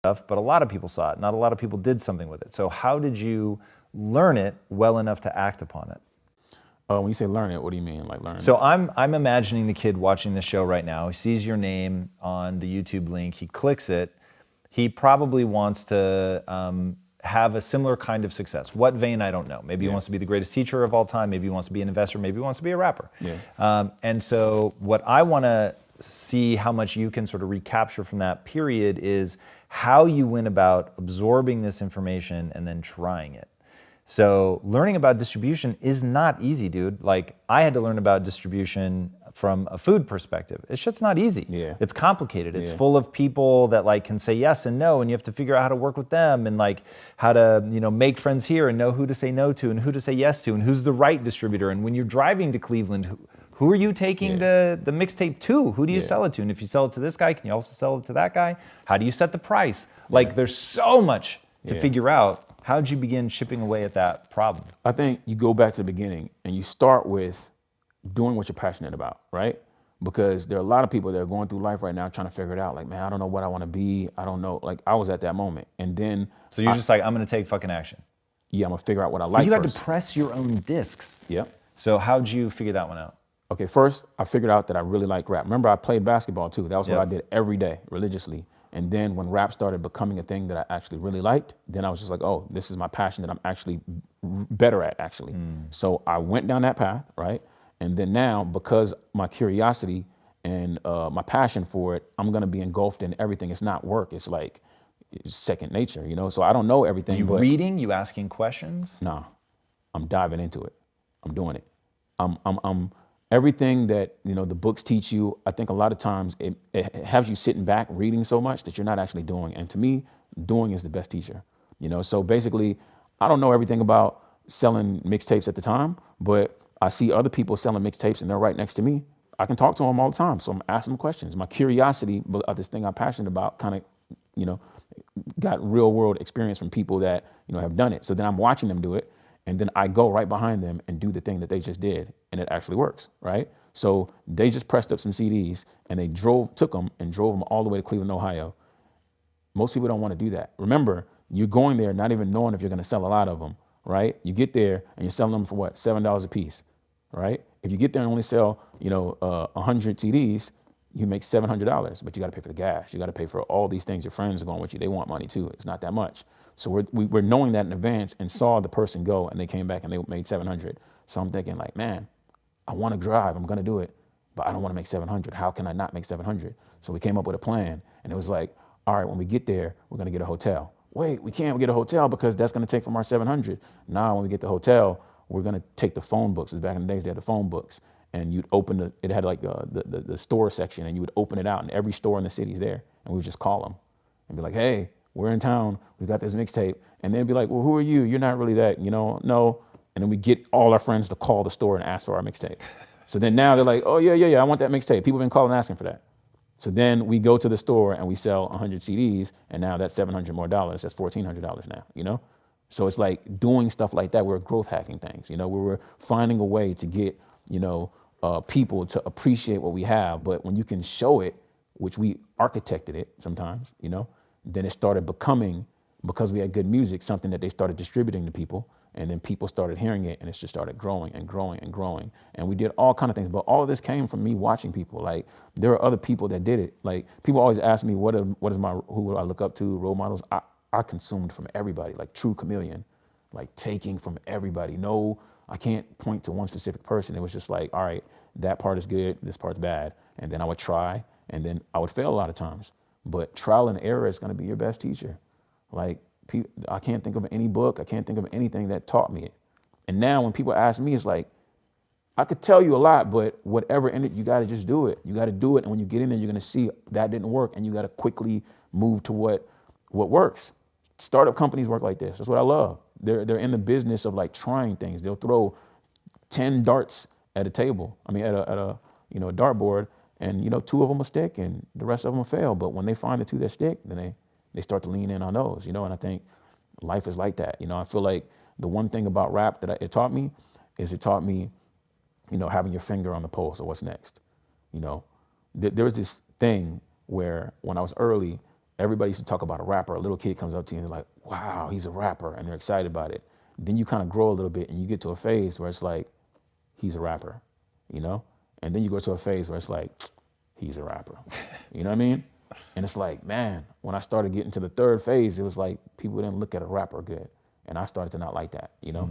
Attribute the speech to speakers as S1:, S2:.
S1: stuff, but a lot of people saw it. Not a lot of people did something with it. So how did you learn it well enough to act upon it?
S2: When you say learn it, what do you mean, like learn it?
S1: So I'm imagining the kid watching the show right now. He sees your name on the YouTube link. He clicks it. He probably wants to have a similar kind of success. What vein, I don't know. Maybe he wants to be the greatest teacher of all time. Maybe he wants to be an investor. Maybe he wants to be a rapper. And so what I want to see how much you can sort of recapture from that period is how you went about absorbing this information and then trying it. So learning about distribution is not easy, dude. Like, I had to learn about distribution from a food perspective. It's just not easy. It's complicated. It's full of people that like can say yes and no, and you have to figure out how to work with them and like how to, make friends here and know who to say no to and who to say yes to and who's the right distributor. And when you're driving to Cleveland, who are you taking the mixtape to? Who do you sell it to? And if you sell it to this guy, can you also sell it to that guy? How do you set the price? Like, there's so much to figure out. How'd you begin chipping away at that problem?
S2: I think you go back to the beginning and you start with doing what you're passionate about, right? Because there are a lot of people that are going through life right now trying to figure it out. Like, man, I don't know what I want to be. I don't know. Like, I was at that moment. And then.
S1: So you're just like, I'm going to take fucking action.
S2: Yeah, I'm going to figure out what I like.
S1: But you
S2: first.
S1: had to press your own discs.
S2: Yeah.
S1: So how'd you figure that one out?
S2: Okay, first, I figured out that I really like rap. Remember, I played basketball too. That was what I did every day, religiously. And then when rap started becoming a thing that I actually really liked, then I was just like, oh, this is my passion that I'm actually better at, actually. So I went down that path, right? And then now, because my curiosity and my passion for it, I'm gonna be engulfed in everything. It's not work, it's like it's second nature, So I don't know everything.
S1: You reading, you asking questions?
S2: Nah, I'm diving into it. I'm doing it. I'm everything that the books teach you. I think a lot of times it has you sitting back reading so much that you're not actually doing. And to me, doing is the best teacher. So basically, I don't know everything about selling mixtapes at the time, but I see other people selling mixtapes and they're right next to me. I can talk to them all the time, so I'm asking them questions. My curiosity about this thing I'm passionate about kind of, got real world experience from people that have done it. So then I'm watching them do it. And then I go right behind them and do the thing that they just did, and it actually works, right? So they just pressed up some CDs and they took them and drove them all the way to Cleveland, Ohio. Most people don't want to do that. Remember, you're going there not even knowing if you're going to sell a lot of them, right? You get there and you're selling them for what? $7 a piece, right? If you get there and only sell, 100 CDs, you make $700, but you got to pay for the gas. You got to pay for all these things. Your friends are going with you. They want money too. It's not that much. So we're knowing that in advance and saw the person go and they came back and they made 700. So I'm thinking like, man, I want to drive. I'm going to do it, but I don't want to make 700. How can I not make 700? So we came up with a plan and it was like, all right, when we get there, we're going to get a hotel. Wait, we can't get a hotel because that's going to take from our 700. Now, when we get the hotel, we're going to take the phone books. Back in the days, they had the phone books and you'd open it had like the store section and you would open it out and every store in the city's there. And we would just call them and be like, hey, we're in town, we got this mixtape. And they'd be like, well, who are you? You're not really that, no. And then we get all our friends to call the store and ask for our mixtape. So then now they're like, oh yeah, I want that mixtape. People have been calling and asking for that. So then we go to the store and we sell 100 CDs and now that's $700 more. That's $1,400 now, So it's like doing stuff like that. We're growth hacking things, where we're finding a way to get, people to appreciate what we have. But when you can show it, which we architected it sometimes, then it started becoming, because we had good music, something that they started distributing to people. And then people started hearing it and it just started growing and growing and growing. And we did all kind of things. But all of this came from me watching people. Like, there are other people that did it. Like, people always ask me, who I look up to, role models? I consumed from everybody, like true chameleon, like taking from everybody. No, I can't point to one specific person. It was just like, all right, that part is good, this part's bad. And then I would try, and then I would fail a lot of times. But trial and error is going to be your best teacher. Like, I can't think of any book, I can't think of anything that taught me it. And now when people ask me, it's like, I could tell you a lot, but whatever in it, you got to just do it. You got to do it. And when you get in there, you're going to see that didn't work. And you got to quickly move to what works. Startup companies work like this. That's what I love. They're in the business of like trying things. They'll throw 10 darts at a table. I mean, at a dartboard, and 2 of them will stick and the rest of them will fail. But when they find the 2 that stick, then they start to lean in on those, and I think life is like that. I feel like the one thing about rap that it taught me is having your finger on the pulse of what's next. There was this thing where when I was early, everybody used to talk about a rapper. A little kid comes up to you and they're like, wow, he's a rapper, and they're excited about it. Then you kind of grow a little bit and you get to a phase where it's like, he's a rapper, you know? And then you go to a phase where it's like, he's a rapper. You know what I mean? And it's like, man, when I started getting to the third phase, it was like people didn't look at a rapper good. And I started to not like that, you know?